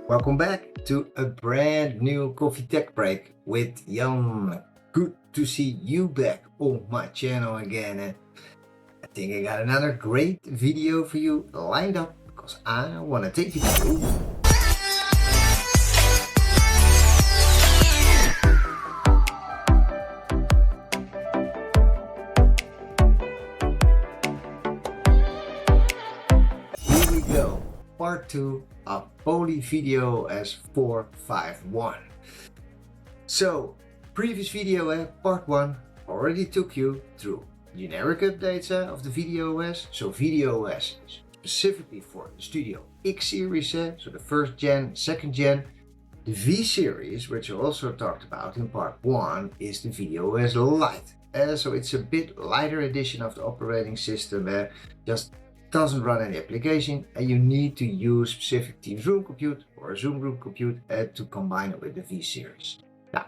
Welcome back to a brand new coffee tech break with Jan. Good to see you back on my channel again. And I think I got another great video for you lined up because I want to take you through part 2 of VideoOS 4.5.1. So, previous video, part 1, already took you through generic updates of the VideoOS. So VideoOS is specifically for the Studio X series, so the first gen, second gen. The V series, which I also talked about in part 1, is the VideoOS Lite. So it's a bit lighter edition of the operating system, just doesn't run any application, and you need to use specific Teams Room Compute or Zoom Room Compute to combine it with the V series. Now,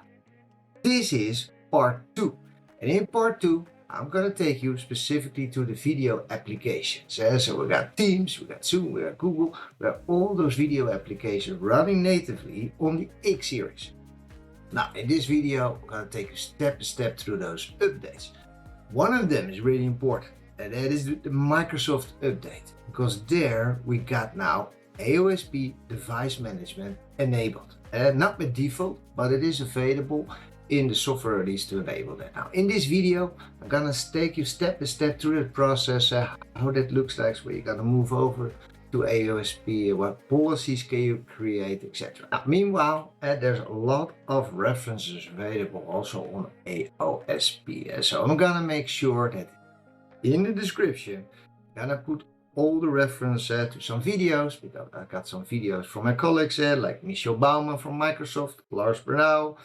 this is part 2, and in part 2 I'm gonna take you specifically to the video applications. So we got Teams, we got Zoom, we got Google, we got all those video applications running natively on the X series. Now, in this video, I'm gonna take you step by step through those updates. One of them is really important, and that is the Microsoft update, because there we got now AOSP device management enabled. Not by default, but it is available in the software release to enable that. Now, in this video, I'm gonna take you step by step through that process, how that looks like, where you're gonna move over to AOSP, what policies can you create, etc. Now, meanwhile, there's a lot of references available also on AOSP. So I'm gonna make sure that in the description, I'm gonna put all the references to some videos, because I got some videos from my colleagues like Michel Baumann from Microsoft, Lars Bernau,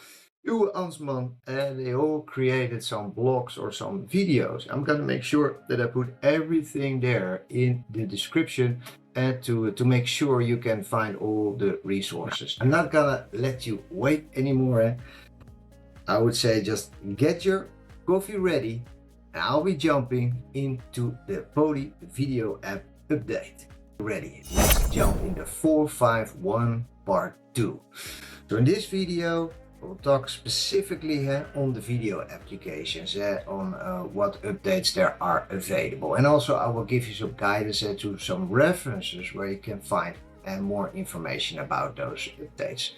Uwe Ansman, and they all created some blogs or some videos. I'm gonna make sure that I put everything there in the description and to make sure you can find all the resources. I'm not gonna let you wait anymore. I would say just get your coffee ready, and I'll be jumping into the Poly video app update. Ready, let's jump into 4.5.1 part 2. So in this video, we'll talk specifically on the video applications, on what updates there are available. And also I will give you some guidance to some references where you can find more information about those updates.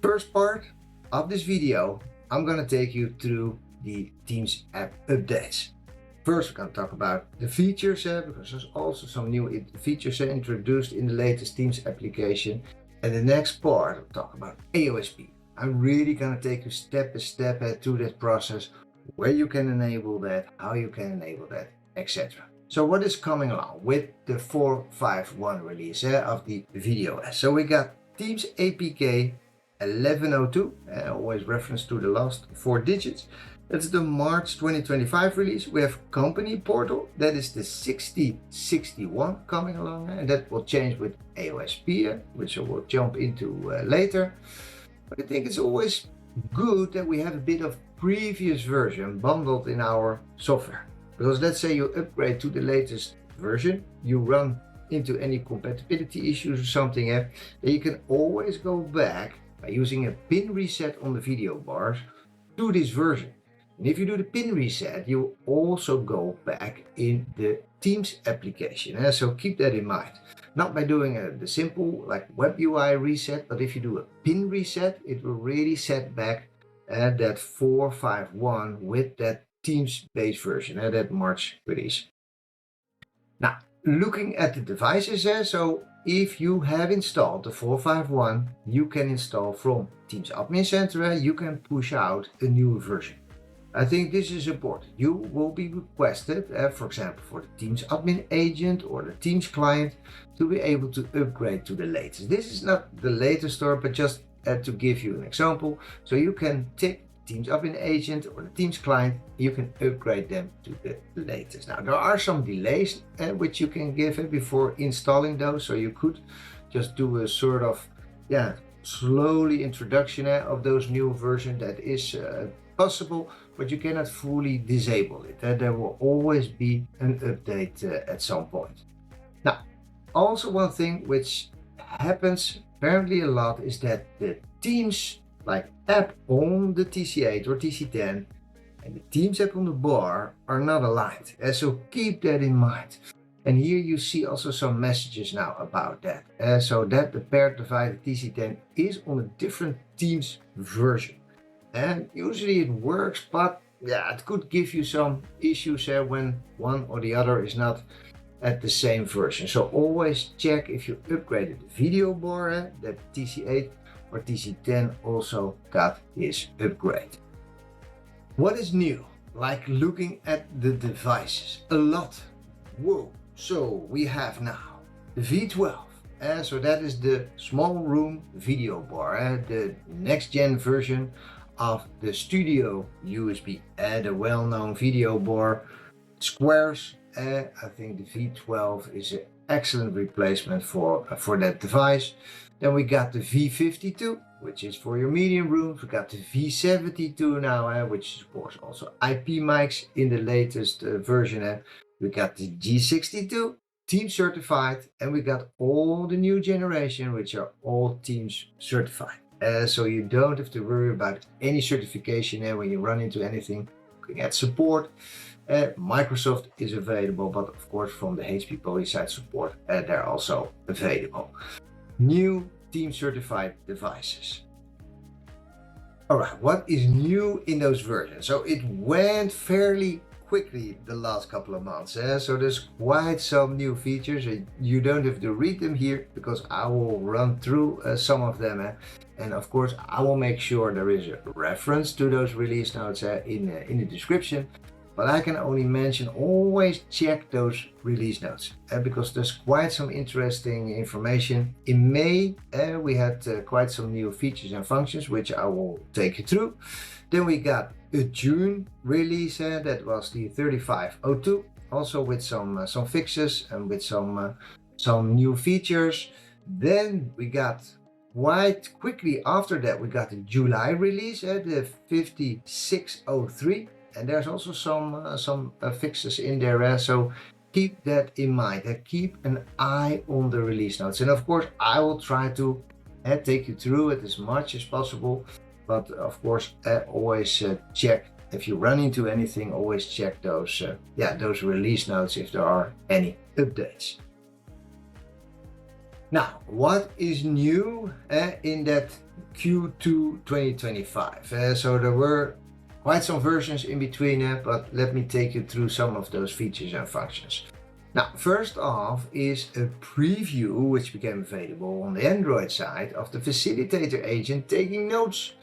First part of this video, I'm gonna take you through the Teams app updates. First, we're going to talk about the features, because there's also some new features introduced in the latest Teams application. And the next part, I'll talk about AOSP. I'm really going to take you step by step through that process, where you can enable that, how you can enable that, etc. So what is coming along with the 4.5.1 release of the VideoOS? So we got Teams APK 1102, always reference to the last 4 digits. That's the March 2025 release. We have Company Portal, that is the 6061 coming along, and that will change with AOSP, which I will jump into later. But I think it's always good that we have a bit of previous version bundled in our software. Because let's say you upgrade to the latest version, you run into any compatibility issues or something, then you can always go back by using a pin reset on the video bars to this version. And if you do the pin reset, you also go back in the Teams application. So keep that in mind. Not by doing the simple like WebUI reset, but if you do a pin reset, it will really set back that 4.5.1 with that Teams base version, that March release. Now, looking at the devices, so if you have installed the 4.5.1, you can install from Teams Admin Center, you can push out a new version. I think this is important. You will be requested, for example, for the Teams admin agent or the Teams client, to be able to upgrade to the latest. This is not the latest store, but just to give you an example. So you can take Teams admin agent or the Teams client, you can upgrade them to the latest. Now, there are some delays which you can give before installing those. So you could just do a sort of, slowly introduction of those new versions. That is possible, but you cannot fully disable it. There will always be an update at some point. Now, also one thing which happens apparently a lot is that the Teams like app on the TC8 or TC10 and the Teams app on the bar are not aligned. So keep that in mind. And here you see also some messages now about that. So that the paired device TC10 is on a different Teams version. And usually it works, but yeah, it could give you some issues when one or the other is not at the same version. So always check if you upgraded the video bar, that TC8 or TC10 also got this upgrade. What is new? Like looking at the devices, a lot. Whoa, so we have now the V12. So that is the small room video bar, the next gen version of the Studio USB, the well-known video bar squares. I think the V12 is an excellent replacement for that device. Then we got the V52, which is for your medium rooms. We got the V72 now, which supports also IP mics in the latest version. We got the G62, Teams certified, and we got all the new generation, which are all Teams certified. So you don't have to worry about any certification when you run into anything. Looking at support, Microsoft is available, but of course from the HP Polysite support, they're also available. New Team certified devices. Alright, what is new in those versions? So it went fairly quickly the last couple of months. So there's quite some new features. You don't have to read them here because I will run through some of them. And of course, I will make sure there is a reference to those release notes in the description. But I can only mention, always check those release notes because there's quite some interesting information. In May, we had quite some new features and functions, which I will take you through. Then we got a June release, that was the 3502, also with some fixes and with some new features. Then we got quite quickly after that, we got the July release, the 5603. And there's also some fixes in there, so keep that in mind. Keep an eye on the release notes, and of course I will try to take you through it as much as possible. But of course, always check if you run into anything. Always check those those release notes if there are any updates. Now, what is new in that Q2 2025? So there were quite some versions in between, but let me take you through some of those features and functions. Now, first off is a preview which became available on the Android side of the facilitator agent taking notes.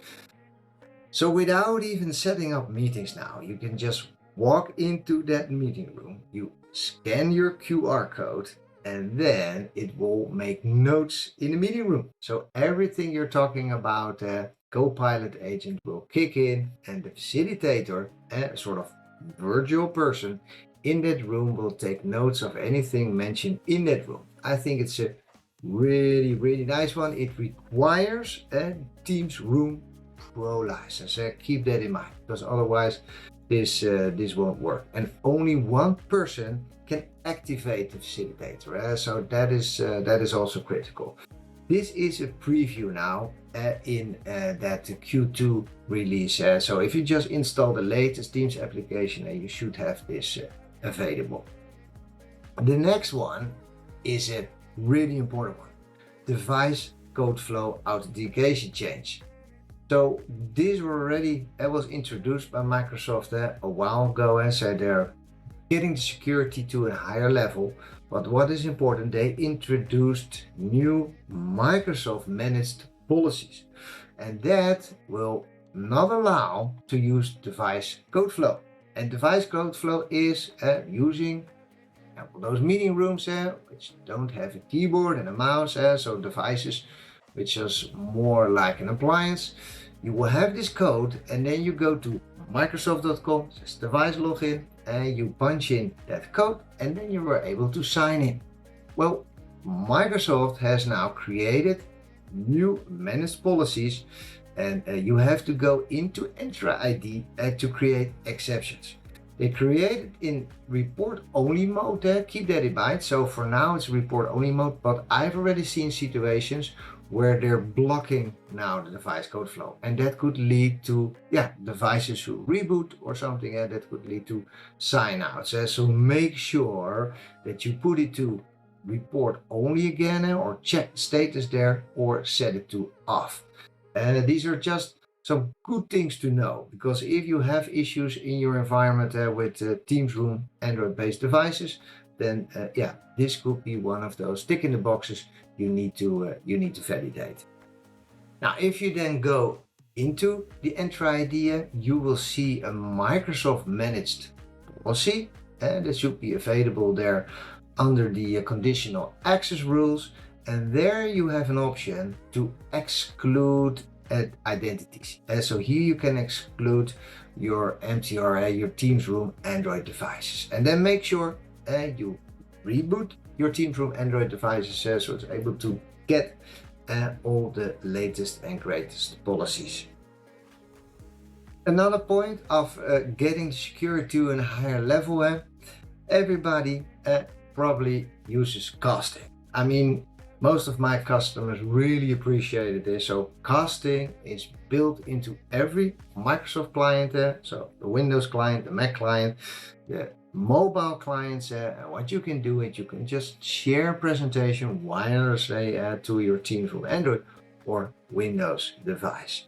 So without even setting up meetings now, you can just walk into that meeting room, you scan your QR code, and then it will make notes in the meeting room. So everything you're talking about, Copilot agent will kick in, and the facilitator, a sort of virtual person in that room, will take notes of anything mentioned in that room. I think it's a really nice one. It requires a Teams Room Pro license. Keep that in mind, because otherwise this won't work. And only one person can activate the facilitator. So that is also critical. This is a preview now in that Q2 release. So if you just install the latest Teams application, you should have this available. The next one is a really important one. Device code flow authentication change. So this already was introduced by Microsoft a while ago, so they're getting the security to a higher level. But what is important, they introduced new Microsoft managed policies, and that will not allow to use device code flow. And device code flow is using those meeting rooms which don't have a keyboard and a mouse, so devices which is more like an appliance. You will have this code, and then you go to Microsoft.com, says device login, and you punch in that code, and then you were able to sign in. Well, Microsoft has now created new managed policies, and you have to go into Entra ID to create exceptions. They created in report only mode. Keep that in mind. So for now it's report only mode, but I've already seen situations where they're blocking now the device code flow, and that could lead to devices who reboot or something, and that could lead to signouts. So make sure that you put it to report only again, or check status there, or set it to off. These are just some good things to know, because if you have issues in your environment with Teams Room Android-based devices, then this could be one of those tick in the boxes you need to validate. Now, if you then go into the entry idea, you will see a Microsoft managed policy, and it should be available there under the conditional access rules, and there you have an option to exclude identities. So here you can exclude your MTRA, your Teams Room Android devices, and then make sure you reboot your Teams Room Android devices so it's able to get all the latest and greatest policies. Another point of getting security to a higher level, everybody probably uses casting. I mean, most of my customers really appreciated this. So casting is built into every Microsoft client, so the Windows client, the Mac client, the mobile clients. What you can do is you can just share presentation wirelessly to your Teams Room Android or Windows device.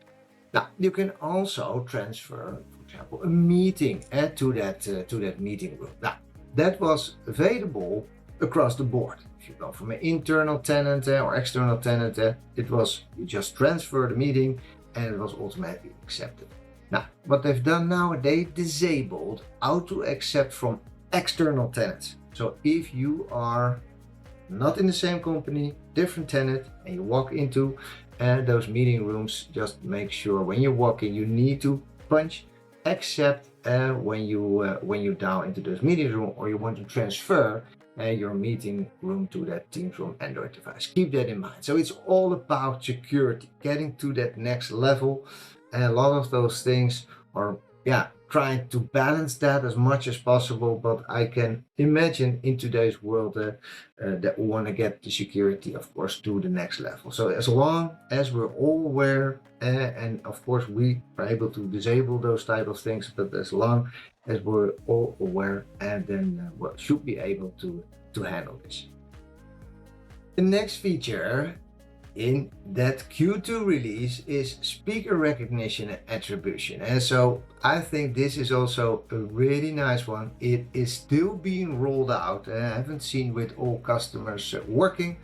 Now you can also transfer, for example, a meeting to that meeting room. Now that was available across the board. If you go from an internal tenant or external tenant, it was, you just transfer the meeting and it was automatically accepted. Now, what they've done now, they disabled auto accept from external tenants. So if you are not in the same company, different tenant, and you walk into those meeting rooms, just make sure when you walk in, you need to punch accept when you dial into those meeting room, or you want to transfer your meeting room to that Teams Room Android device. Keep that in mind. So it's all about security, getting to that next level. And a lot of those things are trying to balance that as much as possible, but I can imagine in today's world that we want to get the security, of course, to the next level. So as long as we're all aware, and of course we are able to disable those type of things, but as long as we're all aware, and then we should be able to handle this. The next feature in that Q2 release is speaker recognition and attribution. And so I think this is also a really nice one. It is still being rolled out. I haven't seen with all customers working,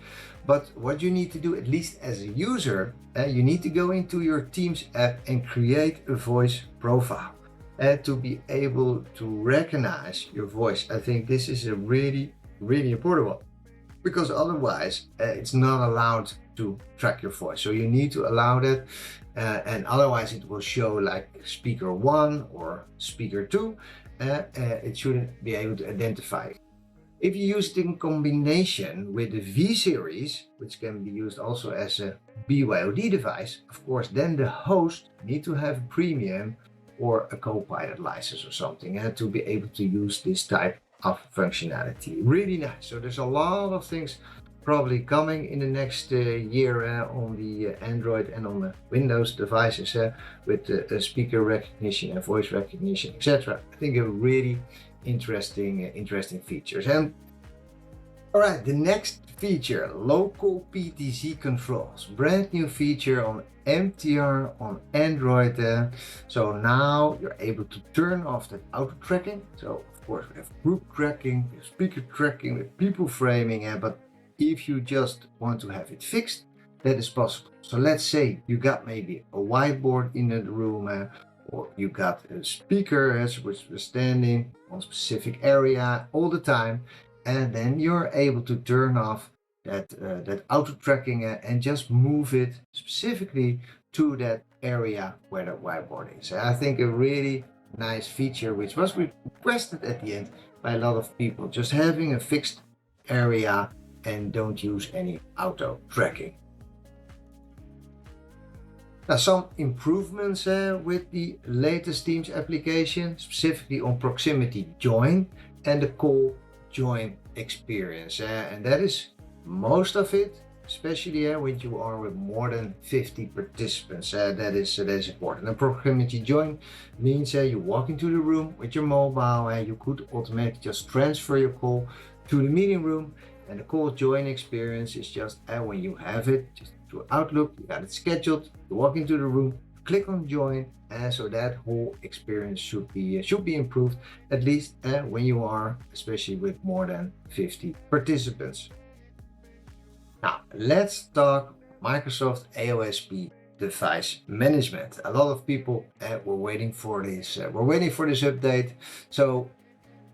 but what you need to do, at least as a user, you need to go into your Teams app and create a voice profile to be able to recognize your voice. I think this is a really important one, because otherwise it's not allowed to track your voice. So you need to allow that, and otherwise it will show like speaker 1 or speaker 2. It shouldn't be able to identify. If you use it in combination with the V series, which can be used also as a BYOD device, of course, then the host need to have premium or a Copilot license or something to be able to use this type of functionality. Really nice. So there's a lot of things probably coming in the next year on the Android and on the Windows devices with speaker recognition and voice recognition, etc. I think a really interesting features. And all right, the next feature, local PTZ controls, brand new feature on MTR on Android. So now you're able to turn off that auto tracking. So of course we have group tracking, we have speaker tracking, with people framing, but if you just want to have it fixed, that is possible. So let's say you got maybe a whiteboard in the room, or you got a speaker which was standing on a specific area all the time, and then you're able to turn off that auto tracking and just move it specifically to that area where the whiteboard is. I think a really nice feature which was requested at the end by a lot of people, just having a fixed area and don't use any auto tracking. Now, some improvements with the latest Teams application, specifically on proximity join and the call join experience, and that is most of it especially when you are with more than 50 participants. That is important. And proximity join means you walk into the room with your mobile and you could automatically just transfer your call to the meeting room, and the call join experience is just when you have it just through Outlook, you got it scheduled, you walk into the room, click on join, and so that whole experience should be improved, at least when you are especially with more than 50 participants. Now let's talk Microsoft AOSP device management. A lot of people were waiting for this update. So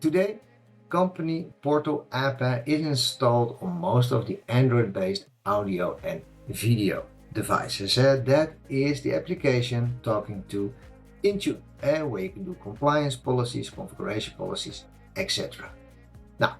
today, company portal app is installed on most of the Android-based audio and video devices. That is the application talking to Intune, where you can do compliance policies, configuration policies, etc. Now,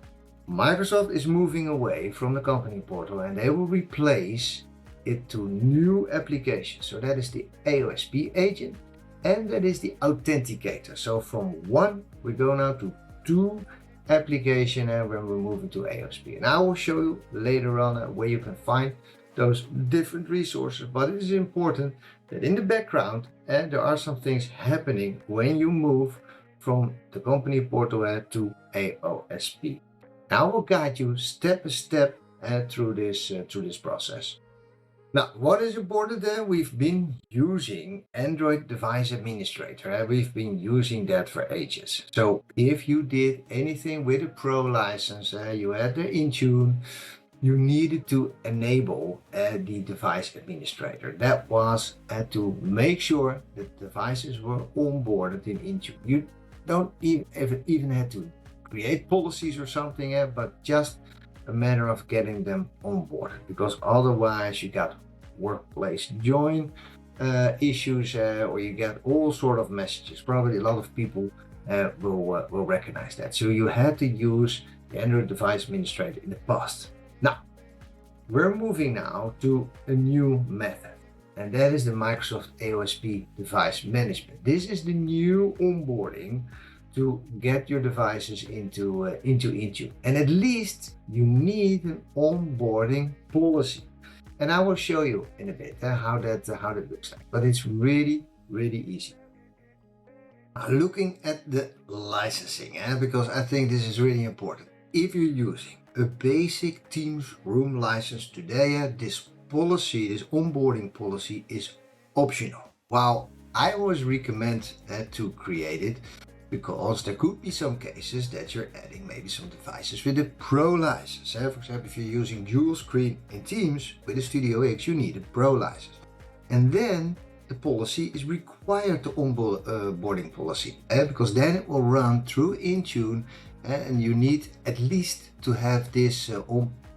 Microsoft is moving away from the company portal and they will replace it to new applications. So that is the AOSP agent and that is the authenticator. So from one, we go now to two application when we're moving to AOSP. And I will show you later on where you can find those different resources, but it is important that in the background there are some things happening when you move from the company portal to AOSP. Now I will guide you step by step through this process. Now, what is important there? We've been using Android Device Administrator. We've been using that for ages. So if you did anything with a Pro license, you had the Intune, you needed to enable the Device Administrator. That was to make sure that devices were onboarded in Intune. You don't even have to create policies or something, but just a matter of getting them on board, because otherwise you got workplace join issues or you get all sort of messages. Probably a lot of people will recognize that. So you had to use the Android Device Administrator in the past. Now we're moving now to a new method, and that is the Microsoft AOSP device management. This is the new onboarding to get your devices into Intune. And at least you need an onboarding policy. And I will show you in a bit how that looks like. But it's really easy. Looking at the licensing, because I think this is really important. If you're using a basic Teams room license today, this policy, this onboarding policy is optional. While I always recommend to create it, because there could be some cases that you're adding maybe some devices with a Pro license. For example, if you're using dual screen in Teams with a Studio X, you need a Pro license. And then the policy is required to onboarding policy, because then it will run through Intune, and you need at least to have this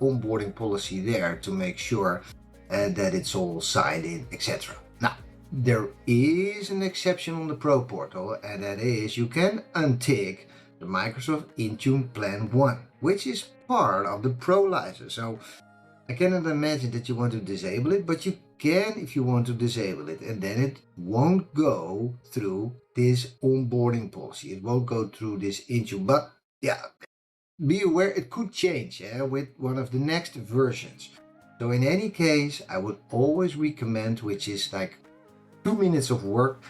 onboarding policy there to make sure that it's all signed in, etc. Now, there is an exception on the Pro portal, and that is you can untick the Microsoft Intune Plan 1, which is part of the Pro license. So I cannot imagine that you want to disable it, but you can if you want to disable it, and then it won't go through this onboarding policy. It won't go through this Intune, but yeah, be aware it could change with one of the next versions. So in any case, I would always recommend, which is like 2 minutes of work,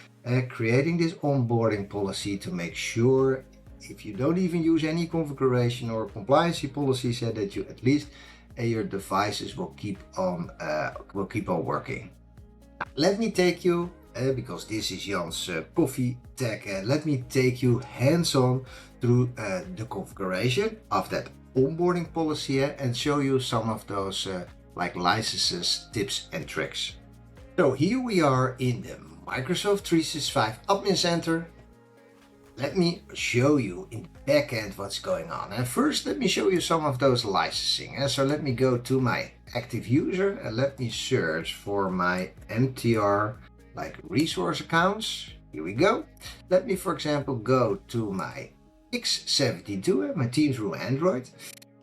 creating this onboarding policy to make sure, if you don't even use any configuration or compliance policies, that you at least your devices will keep on working. Now, let me take you, because this is Jan's coffee tech, let me take you hands-on through the configuration of that onboarding policy and show you some of those like licenses, tips and tricks. So here we are in the Microsoft 365 Admin Center. Let me show you in the backend what's going on. And first, let me show you some of those licensing. So let me go to my active user and let me search for my MTR like resource accounts. Here we go. Let me, for example, go to my X62, my Teams Room Android.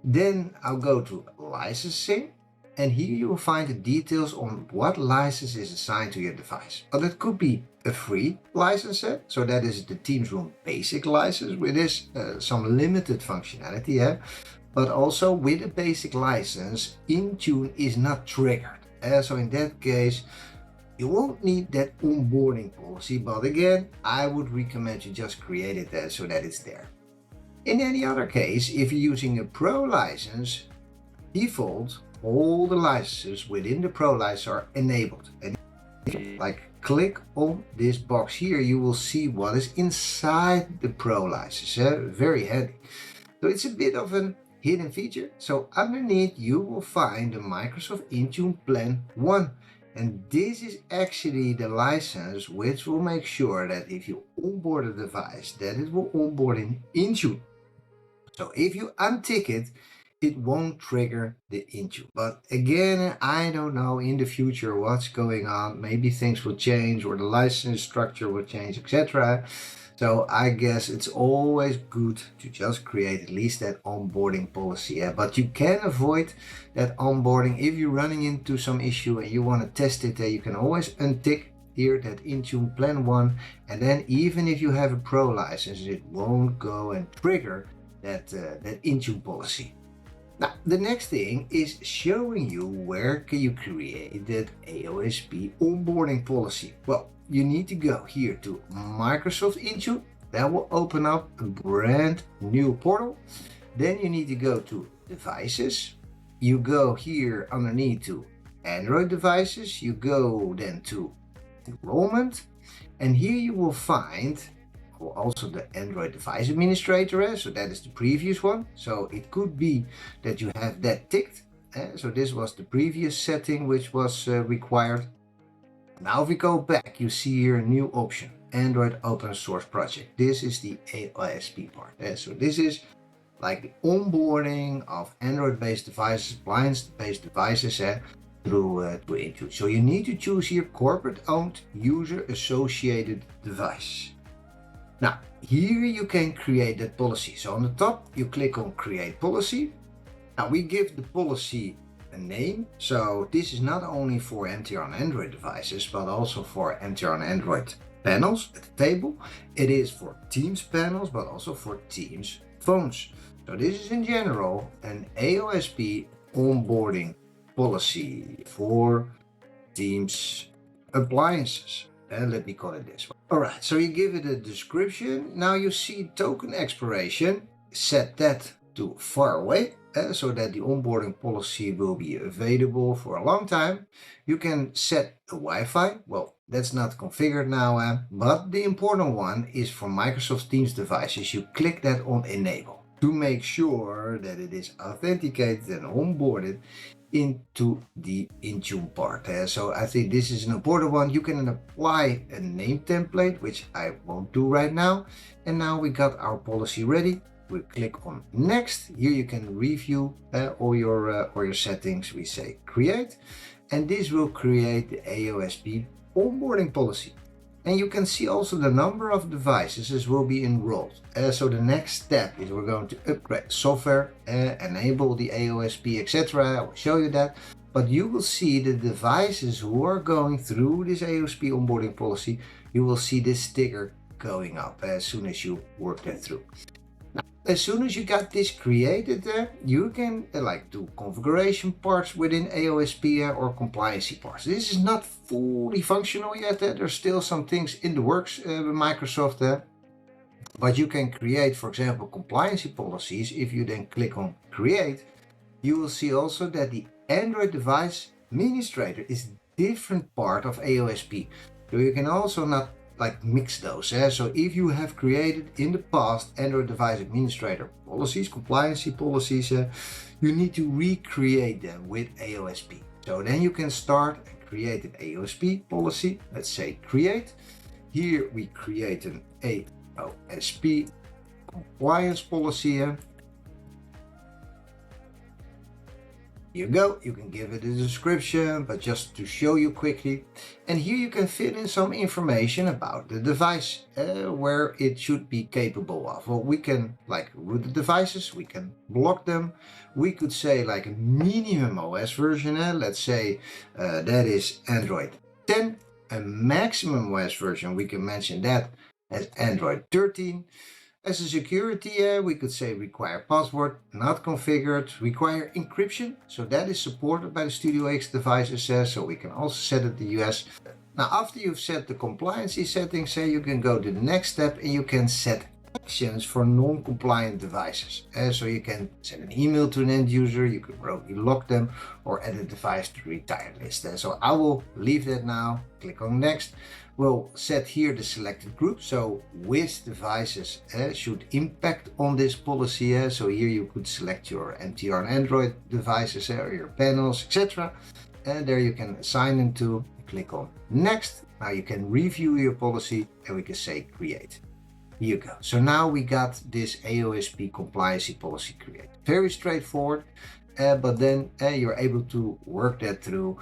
Then I'll go to licensing. And here you will find the details on what license is assigned to your device. Well, that could be a free license set, so that is the Teams Room Basic license with this some limited functionality. but also with a basic license, Intune is not triggered. So in that case, you won't need that onboarding policy, but again, I would recommend you just create it there so that it's there. In any other case, if you're using a Pro license, default, all the licenses within the Pro license are enabled. And if you click on this box here, you will see what is inside the Pro license. Very handy. So it's a bit of a hidden feature. So underneath you will find the Microsoft Intune Plan 1. And this is actually the license which will make sure that if you onboard a device, that it will onboard in Intune. So if you untick it, it won't trigger the Intune. But again, I don't know in the future what's going on. Maybe things will change or the license structure will change, etc. So I guess it's always good to just create at least that onboarding policy. But you can avoid that onboarding if you're running into some issue and you want to test it. You can always untick here that Intune Plan 1, and then even if you have a Pro license, it won't go and trigger that Intune policy. Now, the next thing is showing you where can you create that AOSP onboarding policy. Well, you need to go here to Microsoft Intune. That will open up a brand new portal. Then you need to go to Devices. You go here underneath to Android devices. You go then to Enrollment. And here you will find also the Android device administrator, so that is the previous one. So it could be that you have that ticked. So this was the previous setting which was required. Now if we go back, you see here a new option, Android open source project. This is the AOSP part. So this is like the onboarding of Android-based devices, appliance-based devices through Intune. So you need to choose here corporate-owned user-associated device. Now, here you can create that policy. So on the top, you click on Create Policy. Now we give the policy a name. So this is not only for MTR on Android devices, but also for MTR on Android panels at the table. It is for Teams panels, but also for Teams phones. So this is in general an AOSP onboarding policy for Teams appliances. And let me call it this one. Alright, so you give it a description. Now you see token expiration. Set that to far away so that the onboarding policy will be available for a long time. You can set a Wi-Fi. Well, that's not configured now, but the important one is for Microsoft Teams devices. You click that on Enable to make sure that it is authenticated and onboarded into the Intune part. So I think this is an important one. You can apply a name template, which I won't do right now. And now we got our policy ready. We click on Next. Here you can review all your settings. We say Create, and this will create the AOSP onboarding policy. And you can see also the number of devices will be enrolled. So the next step is we're going to upgrade software, enable the AOSP, etc. I will show you that. But you will see the devices who are going through this AOSP onboarding policy. You will see this sticker going up as soon as you work that through. Now, as soon as you got this created, you can do configuration parts within AOSP or compliancy parts. This is not fully functional yet. There's still some things in the works with Microsoft. But you can create, for example, compliancy policies. If you then click on Create, you will see also that the Android device administrator is different part of AOSP. So you can also not mix those. So if you have created in the past Android device administrator policies, compliancy policies, you need to recreate them with AOSP. So then you can start and create an AOSP policy. Let's say Create. Here we create an AOSP compliance policy. Here you go, you can give it a description, but just to show you quickly. And here you can fill in some information about the device, where it should be capable of. Well, we can root the devices, we can block them. We could say a minimum OS version, let's say that is Android 10. A maximum OS version, we can mention that as Android 13. As a security, we could say require password, not configured, require encryption. So that is supported by the Studio X devices, so we can also set it to US. Now, after you've set the compliancy settings, you can go to the next step and you can set actions for non-compliant devices. So you can send an email to an end user, you can remotely lock them, or add a device to the retired list. So I will leave that now. Click on next. We'll set here the selected group, so which devices should impact on this policy. So here you could select your MTR and Android devices or your panels, etc. And there you can assign them to. Click on next. Now you can review your policy and we can say create. Here you go. So now we got this AOSP compliancy policy created. Very straightforward, but then you're able to work that through.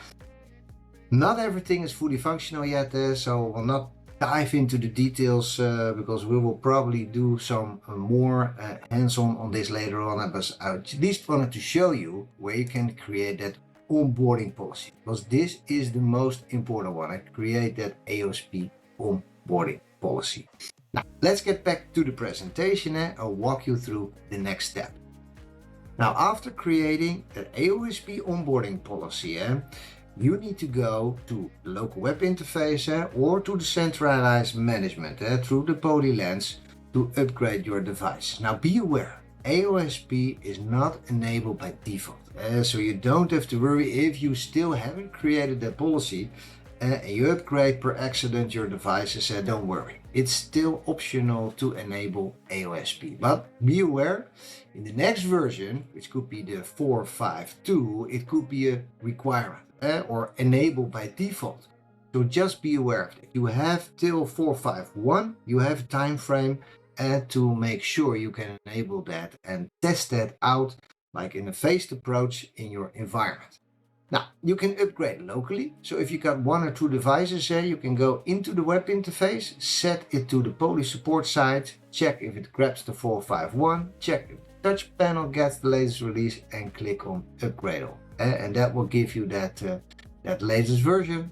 Not everything is fully functional yet, so we'll not dive into the details because we will probably do some more hands-on on this later on. But I at least wanted to show you where you can create that onboarding policy, because this is the most important one. I create that AOSP onboarding policy. Now let's get back to the presentation and I'll walk you through the next step. Now after creating an AOSP onboarding policy, you need to go to the local web interface or to the centralized management through the PolyLens to upgrade your device. Now be aware, AOSP is not enabled by default, so you don't have to worry if you still haven't created that policy and you upgrade per accident your devices. Don't worry, it's still optional to enable AOSP, but be aware, in the next version, which could be the 4.5.2, it could be a requirement or enabled by default. So just be aware of that. You have till 4.5.1, you have a time frame to make sure you can enable that and test that out like in a phased approach in your environment. Now you can upgrade locally. So if you got one or two devices, you can go into the web interface, set it to the Poly support site, check if it grabs the 4.5.1, check if the touch panel gets the latest release and click on upgrade all. And that will give you that latest version.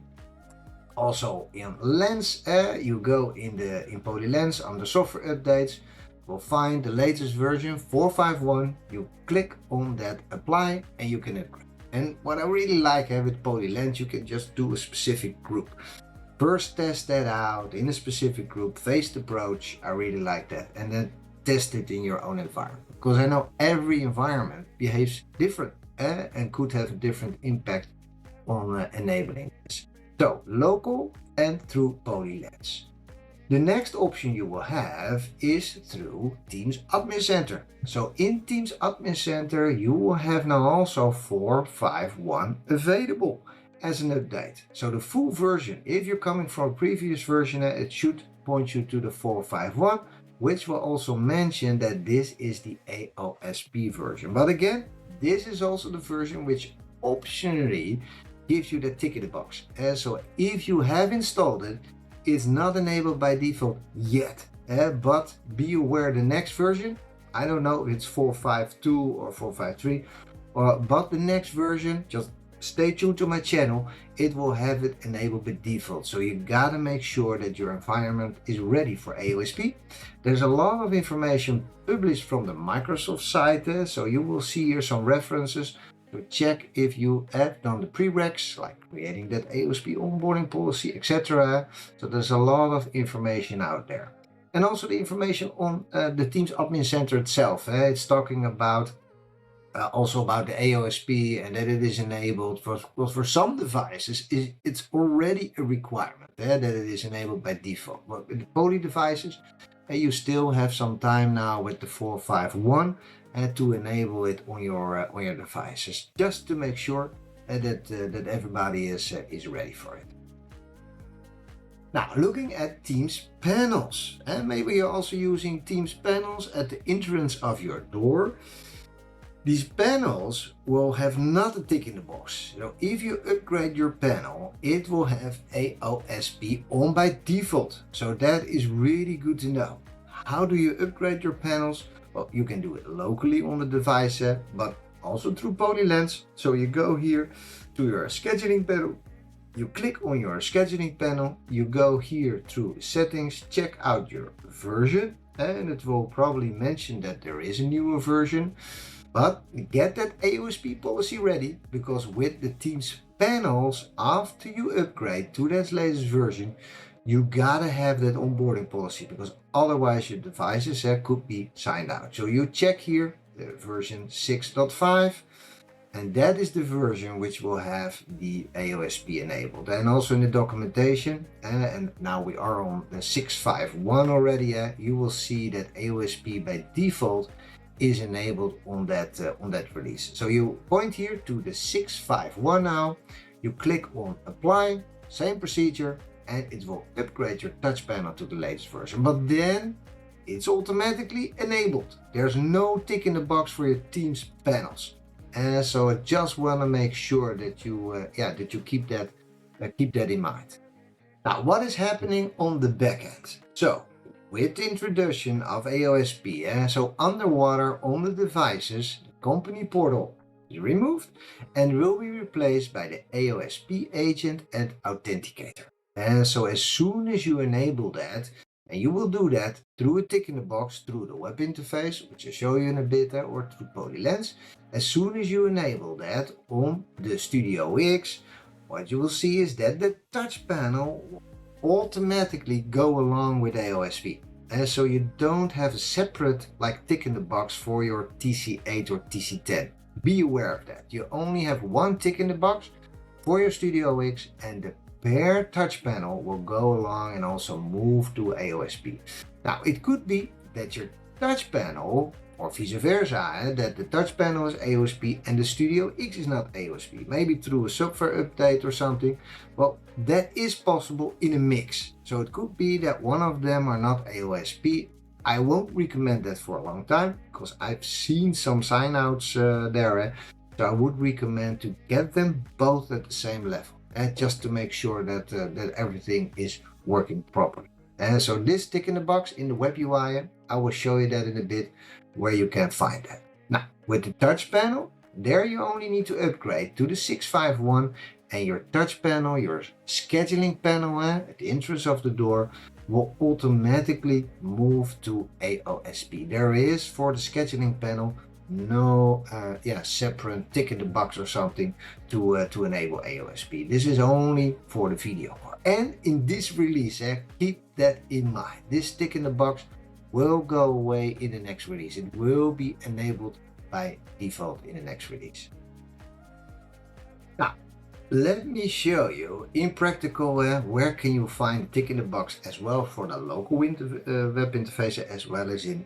Also in Lens, you go in PolyLens under software updates, will find the latest version 4.5.1. You click on that apply and you can upgrade. And what I really like with PolyLens, you can just do a specific group. First test that out in a specific group, phased approach. I really like that, and then test it in your own environment, because I know every environment behaves different and could have a different impact on enabling this. So local and through PolyLens. The next option you will have is through Teams Admin Center. So in Teams Admin Center you will have now also 4.5.1 available as an update. So the full version, if you're coming from a previous version, it should point you to the 4.5.1, which will also mention that this is the AOSP version. But again, this is also the version which optionally gives you the ticket box. So if you have installed it, it's not enabled by default yet. But be aware the next version, I don't know if it's 4.5.2 or 4.5.3, but the next version, just stay tuned to my channel, it will have it enabled by default. So you gotta make sure that your environment is ready for AOSP. There's a lot of information published from the Microsoft site, so you will see here some references to check if you have done the prereqs, like creating that AOSP onboarding policy, etc. So there's a lot of information out there. And also the information on the Teams Admin Center itself. It's talking about also about the AOSP and that it is enabled. For some devices, it's already a requirement that it is enabled by default. But with the Poly devices, you still have some time now with the 4.5.1 to enable it on your devices, just to make sure that everybody is ready for it. Now, looking at Teams panels, and maybe you're also using Teams panels at the entrance of your door. These panels will have not a tick in the box. You know, if you upgrade your panel, it will have AOSP on by default. So that is really good to know. How do you upgrade your panels? Well, you can do it locally on the device, but also through PolyLens. So you go here to your scheduling panel, you click on your scheduling panel, you go here through settings, check out your version, and it will probably mention that there is a newer version. But get that AOSP policy ready, because with the Teams panels, after you upgrade to that latest version, you gotta have that onboarding policy, because otherwise your devices could be signed out. So you check here the version 6.5, and that is the version which will have the AOSP enabled. And also in the documentation, and now we are on the 6.5.1 already, you will see that AOSP by default is enabled on that release. So you point here to the 6.5.1 now, you click on apply, same procedure, and it will upgrade your touch panel to the latest version. But then it's automatically enabled. There's no tick in the box for your Teams panels. So I just want to make sure that you keep that in mind. Now, what is happening on the back end? So with the introduction of AOSP, so underwater on the devices, the company portal is removed and will be replaced by the AOSP agent and authenticator. And so as soon as you enable that, and you will do that through a tick in the box, through the web interface, which I'll show you in a bit, or through PolyLens. As soon as you enable that on the Studio X, what you will see is that the touch panel will automatically go along with AOSP. And so you don't have a separate tick in the box for your TC8 or TC10. Be aware of that. You only have one tick in the box for your Studio X, and the paired touch panel will go along and also move to AOSP. Now, it could be that your touch panel, or vice versa, that the touch panel is AOSP and the Studio X is not AOSP, maybe through a software update or something. Well, that is possible in a mix. So it could be that one of them are not AOSP. I won't recommend that for a long time, because I've seen some signouts there. So I would recommend to get them both at the same level, just to make sure that that everything is working properly. And so this tick in the box in the WebUI, I will show you that in a bit where you can find that. Now, with the touch panel, there you only need to upgrade to the 6.5.1, and your touch panel, your scheduling panel at the entrance of the door, will automatically move to AOSP. There is, for the scheduling panel, no separate tick in the box or something to enable AOSP. This is only for the video part. And in this release, keep that in mind. This tick in the box will go away in the next release. It will be enabled by default in the next release. Now, let me show you in practical where can you find the tick in the box as well for the local web interface, as well as in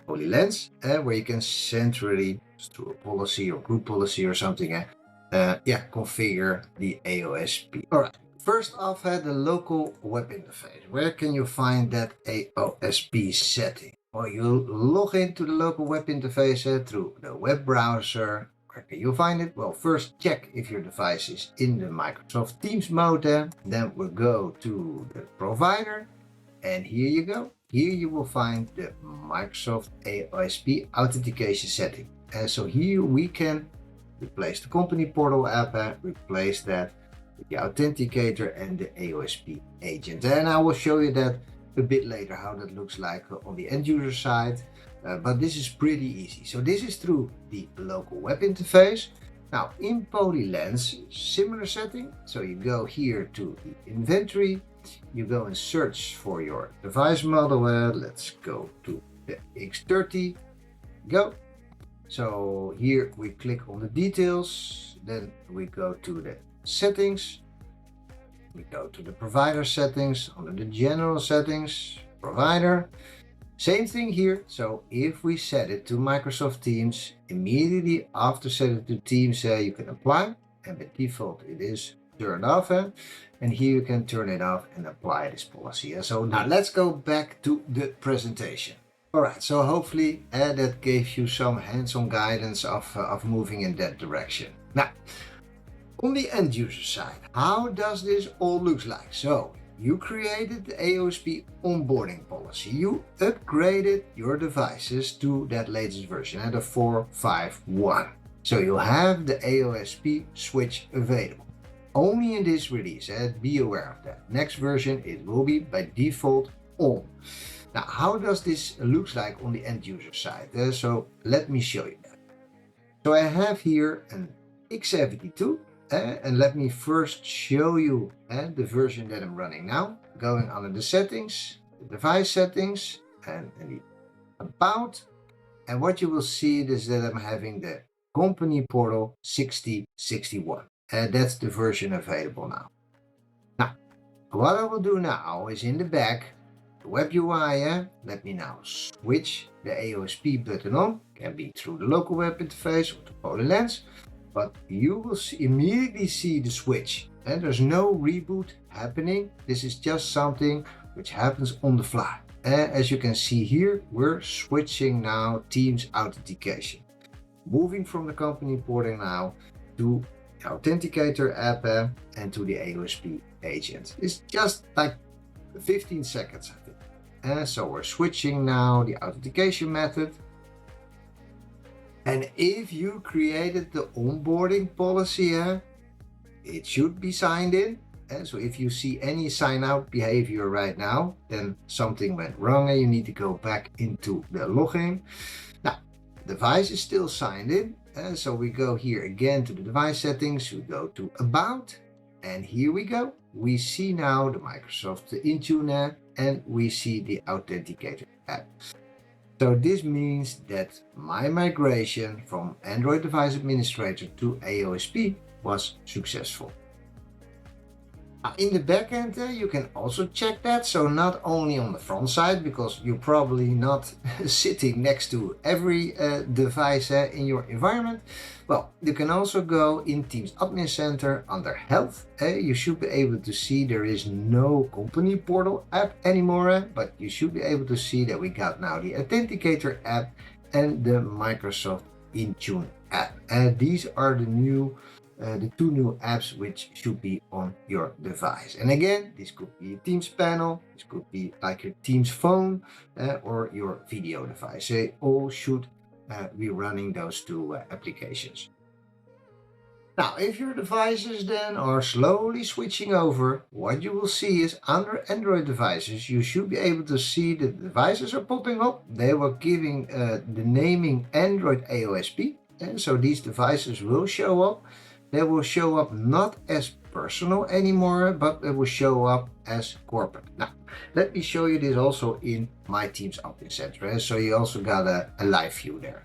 PolyLens, where you can centrally, through a policy or group policy or something, configure the AOSP. All right, first off, the local web interface. Where can you find that AOSP setting? Well, you log into the local web interface through the web browser. Where can you find it? Well, first check if your device is in the Microsoft Teams mode. Then we'll go to the provider, and here you go. Here you will find the Microsoft AOSP authentication setting. And so here we can replace the company portal app, replace that with the authenticator and the AOSP agent. And I will show you that a bit later, how that looks like on the end user side. But this is pretty easy. So this is through the local web interface. Now in PolyLens, similar setting. So you go here to the inventory. You go and search for your device model. Let's go to the X30. Go. So here we click on the details. Then we go to the settings. We go to the provider settings. Under the general settings, provider. Same thing here. So if we set it to Microsoft Teams, immediately after setting it to Teams, you can apply. And by default, it is turned off. And here you can turn it off and apply this policy. So now let's go back to the presentation. All right, so hopefully that gave you some hands-on guidance of moving in that direction. Now, on the end user side, how does this all look like? So you created the AOSP onboarding policy. You upgraded your devices to that latest version, the 4.5.1. So you have the AOSP switch available. only in this release, be aware of that. Next version, it will be by default on. Now, how does this look like on the end user side? So let me show you that. So I have here an X72, and let me first show you the version that I'm running now. Going under the settings, the device settings, and the about. And what you will see is that I'm having the company portal 6061. And that's the version available now. Now, what I will do now is in the back, the WebUI, let me now switch the AOSP button on. Can be through the local web interface or the PolyLens, but you will immediately see the switch. And there's no reboot happening. This is just something which happens on the fly. As you can see here, we're switching now Teams authentication. Moving from the company portal now to the Authenticator app and to the AOSP agent. It's just like 15 seconds, I think. So we're switching now the authentication method. And if you created the onboarding policy, it should be signed in. So if you see any sign out behavior right now, then something went wrong and you need to go back into the login. Now, device is still signed in. So we go here again to the device settings, we go to about, and here we go. We see now the Microsoft Intune app and we see the Authenticator app. So this means that my migration from Android Device Administrator to AOSP was successful. In the backend, you can also check that. So not only on the front side, because you're probably not sitting next to every device in your environment. Well, you can also go in Teams Admin Center under Health. You should be able to see there is no company portal app anymore, but you should be able to see that we got now the Authenticator app and the Microsoft Intune app. These are the two new apps which should be on your device. And again, this could be a Teams panel, this could be like your Teams phone or your video device. They all should be running those two applications. Now, if your devices then are slowly switching over, what you will see is under Android devices, you should be able to see the devices are popping up. They were giving the naming Android AOSP. And so these devices will show up. They will show up not as personal anymore, but they will show up as corporate. Now, let me show you this also in my Teams Admin Center. So you also got a live view there.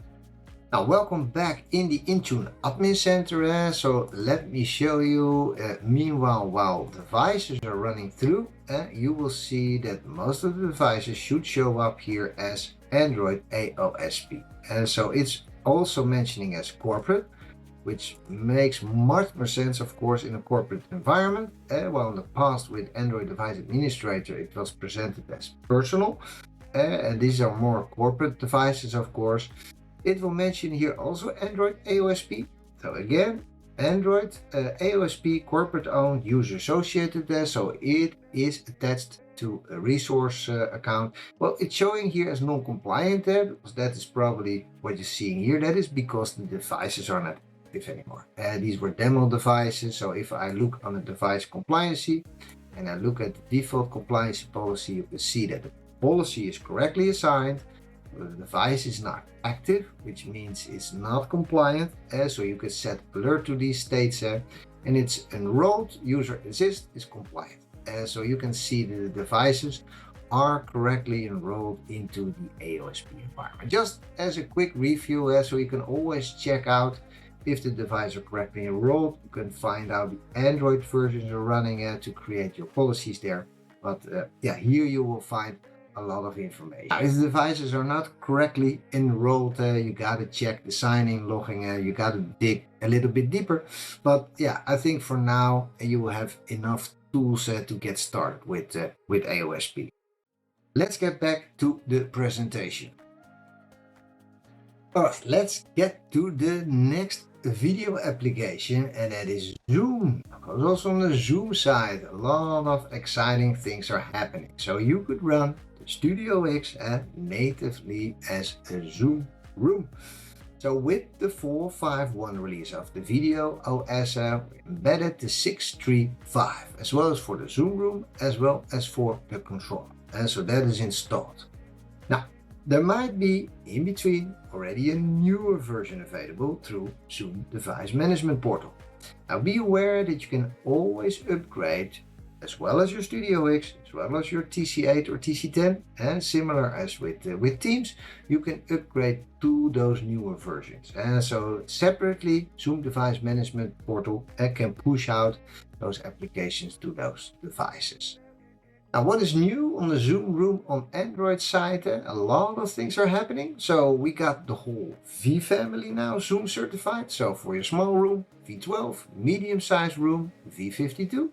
Now, welcome back in the Intune Admin Center. So let me show you, meanwhile, while devices are running through, you will see that most of the devices should show up here as Android AOSP. So it's also mentioning as corporate, which makes much more sense, of course, in a corporate environment. While in the past with Android Device Administrator, it was presented as personal. And these are more corporate devices, of course. It will mention here also Android AOSP. So again, Android AOSP corporate owned, user associated there. So it is attached to a resource account. Well, it's showing here as non-compliant there, because that is probably what you're seeing here. That is because the devices are not anymore. These were demo devices, so if I look on the device compliancy and I look at the default compliance policy, you can see that the policy is correctly assigned, but the device is not active, which means it's not compliant. So you can set alert to these states, and it's enrolled, user assist is compliant. So you can see that the devices are correctly enrolled into the AOSP environment. Just as a quick review, so you can always check out if the devices are correctly enrolled. You can find out the Android versions are running to create your policies there. But yeah, here you will find a lot of information. Now, if the devices are not correctly enrolled, you gotta check the sign-in, logging, you gotta dig a little bit deeper. But yeah, I think for now you will have enough tools to get started with AOSP. Let's get back to the presentation. Alright, let's get to the next video application, and that is Zoom. Because also on the Zoom side, a lot of exciting things are happening. So you could run the Studio X natively as a Zoom room. So with the 4.5.1 release of the VideoOS, we embedded the 6.3.5, as well as for the Zoom room, as well as for the controller. And so that is installed. Now, there might be in between already a newer version available through Zoom Device Management Portal. Now be aware that you can always upgrade as well as your Studio X, as well as your TC8 or TC10, and similar as with Teams, you can upgrade to those newer versions. And so separately, Zoom Device Management Portal can push out those applications to those devices. Now, what is new on the Zoom Room on Android side? A lot of things are happening. So we got the whole V family now Zoom certified. So for your small room, V12, medium-sized room, V52,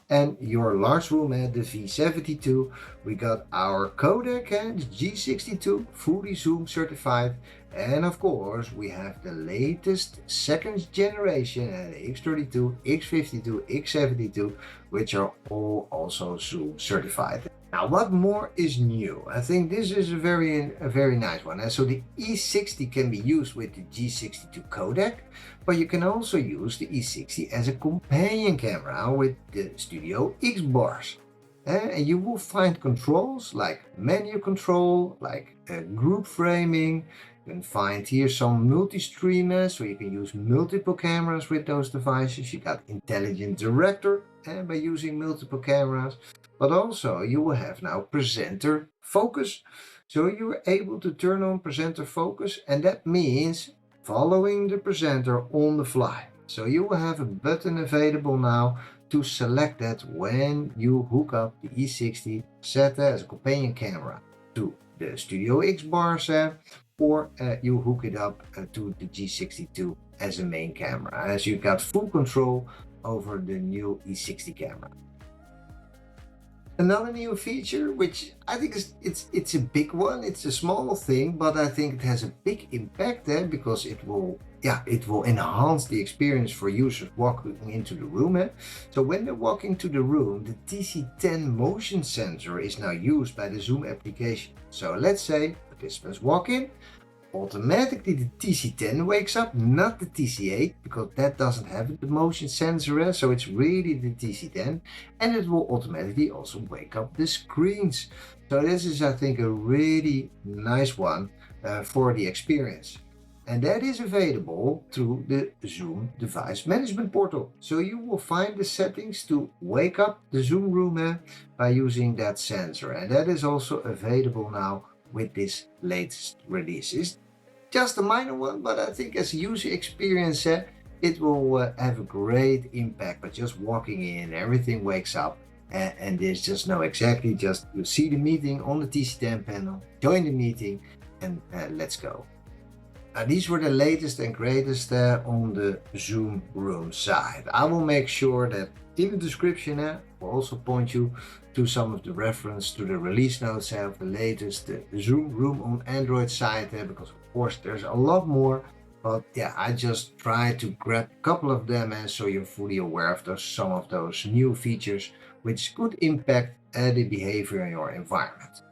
and your large room at the V72, we got our codec and the G62 fully Zoom certified. And of course, we have the latest second generation X32, X52, X72, which are all also Zoom certified. Now, what more is new? I think this is a very nice one. And so the E60 can be used with the G62 codec, but you can also use the E60 as a companion camera with the Studio X bars. And you will find controls like menu control, like group framing. You can find here some multi-streamers, so you can use multiple cameras with those devices. You got Intelligent Director by using multiple cameras, but also you will have now presenter focus. So you're able to turn on presenter focus, and that means following the presenter on the fly. So you will have a button available now to select that when you hook up the E60, set as a companion camera to the Studio X bars, or you hook it up to the G62 as a main camera, as you got full control over the new E60 camera. Another new feature, which I think it's a big one, it's a small thing, but I think it has a big impact because it will enhance the experience for users walking into the room. So when they're walking to the room, the TC10 motion sensor is now used by the Zoom application. So let's say participants walk in, automatically the TC10 wakes up, not the TC8, because that doesn't have the motion sensor, so it's really the TC10, and it will automatically also wake up the screens. So this is, I think, a really nice one for the experience. And that is available through the Zoom Device Management Portal. So you will find the settings to wake up the Zoom room by using that sensor. And that is also available now with this latest release. It's just a minor one, but I think as a user experience, it will have a great impact. But just walking in, everything wakes up, and there's just no exactly, just you see the meeting on the TC10 panel, join the meeting, and let's go. These were the latest and greatest on the Zoom Room side. I will make sure that in the description will also point you to some of the reference to the release notes of the latest Zoom Room on Android side, because of course there's a lot more, but yeah, I just try to grab a couple of them so you're fully aware of some of those new features which could impact the behavior in your environment.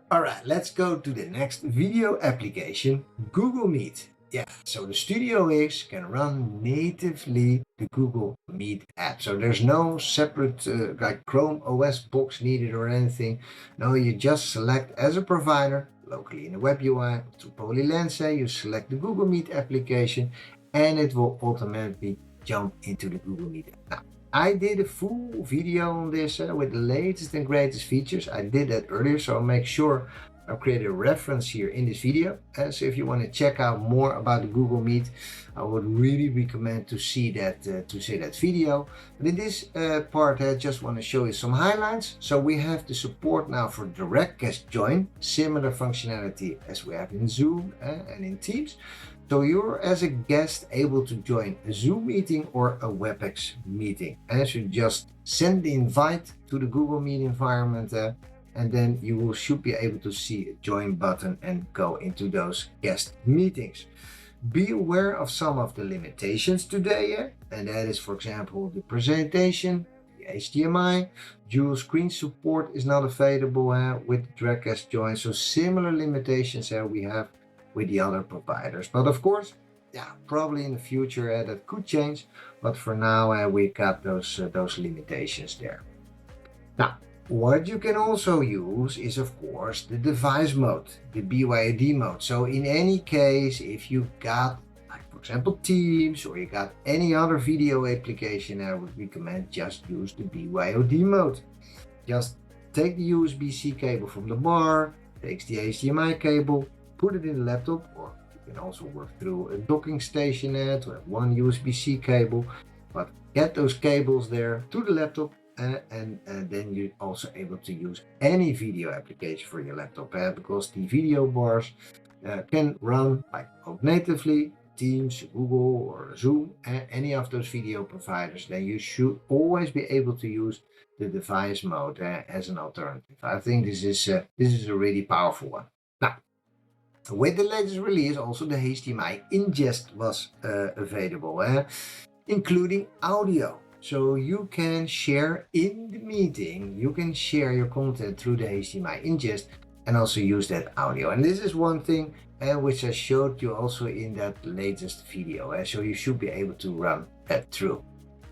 Alright, let's go to the next video application, Google Meet. Yeah, so the Studio X can run natively the Google Meet app. So there's no separate like Chrome OS box needed or anything. No, you just select as a provider, locally in the WebUI, to Polylens, you select the Google Meet application, and it will automatically jump into the Google Meet app. Now, I did a full video on this with the latest and greatest features. I did that earlier, so I'll make sure I'll create a reference here in this video. So if you want to check out more about the Google Meet, I would really recommend to see that video. But in this part, I just want to show you some highlights. So we have the support now for direct guest join, similar functionality as we have in Zoom and in Teams. So you're, as a guest, able to join a Zoom meeting or a WebEx meeting. And so you just send the invite to the Google Meet environment, and then you should be able to see a join button and go into those guest meetings. Be aware of some of the limitations today, and that is, for example, the presentation, the HDMI, dual screen support is not available with direct guest join. So similar limitations we have with the other providers. But of course, yeah, probably in the future that could change. But for now, we got those limitations there. Now, what you can also use is, of course, the device mode, the BYOD mode. So in any case, if you got, like for example, Teams, or you got any other video application, I would recommend just use the BYOD mode. Just take the USB-C cable from the bar, takes the HDMI cable, put it in the laptop, or you can also work through a docking station to have one USB-C cable, but get those cables there to the laptop, and then you're also able to use any video application for your laptop, because the video bars can run like natively, Teams, Google, or Zoom, any of those video providers. Then you should always be able to use the device mode as an alternative. I think this is a really powerful one. Now, with the latest release, also the HDMI ingest was available, including audio. So you can share in the meeting, you can share your content through the HDMI ingest and also use that audio. And this is one thing which I showed you also in that latest video. So you should be able to run that through.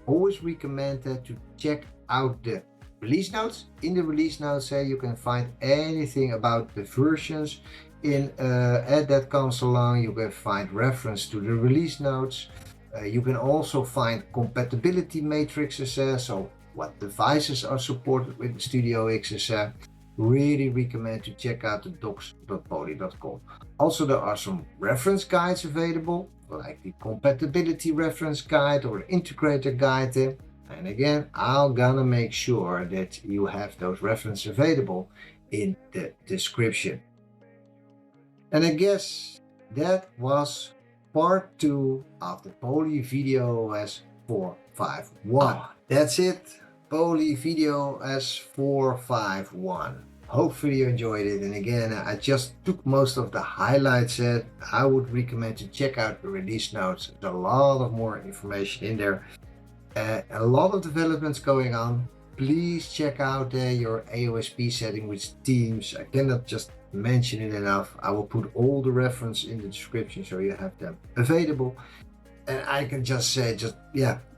Always recommend to check out the release notes. In the release notes, you can find anything about the versions in that comes along. You can find reference to the release notes. You can also find compatibility matrices, so what devices are supported with the Studio X. Really recommend to check out the docs.poly.com. Also, there are some reference guides available, like the compatibility reference guide or the integrator guide. And again, I'm gonna make sure that you have those references available in the description. And I guess that was part 2 of the Poly VideoOS 4.5.1. That's it, Poly VideoOS 4.5.1. Hopefully you enjoyed it, and again, I just took most of the highlights. I would recommend to check out the release notes. There's a lot of more information in there. A lot of developments going on. Please check out your AOSP setting with Teams. I cannot just mention it enough. I will put all the reference in the description so you have them available. And I can just say,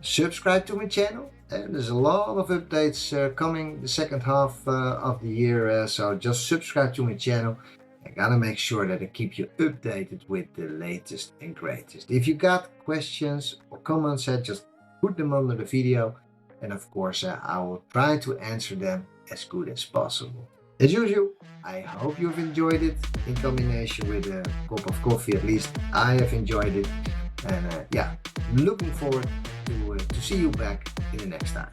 subscribe to my channel. And there's a lot of updates coming the second half of the year. So just subscribe to my channel. I gotta make sure that I keep you updated with the latest and greatest. If you got questions or comments, just put them under the video. And of course, I will try to answer them as good as possible. As usual, I hope you've enjoyed it in combination with a cup of coffee. At least I have enjoyed it. And looking forward to see you back in the next time.